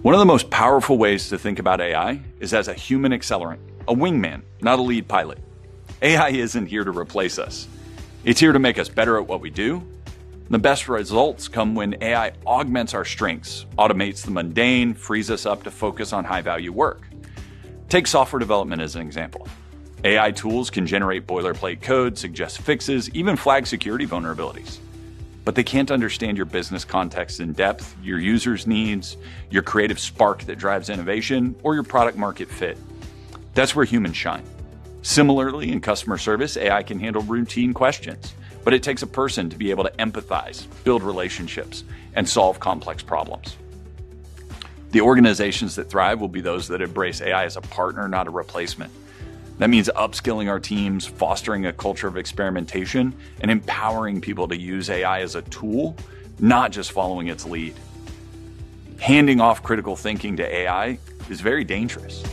One of the most powerful ways to think about AI is as a human accelerant, a wingman, not a lead pilot. AI isn't here to replace us. It's here to make us better at what we do. The best results come when AI augments our strengths, automates the mundane, frees us up to focus on high-value work. Take software development as an example. AI tools can generate boilerplate code, suggest fixes, even flag security vulnerabilities. But they can't understand your business context in depth, your users' needs, your creative spark that drives innovation, or your product market fit. That's where humans shine. Similarly, in customer service, AI can handle routine questions, but it takes a person to be able to empathize, build relationships, and solve complex problems. The organizations that thrive will be those that embrace AI as a partner, not a replacement. That means upskilling our teams, fostering a culture of experimentation, and empowering people to use AI as a tool, not just following its lead. Handing off critical thinking to AI is very dangerous.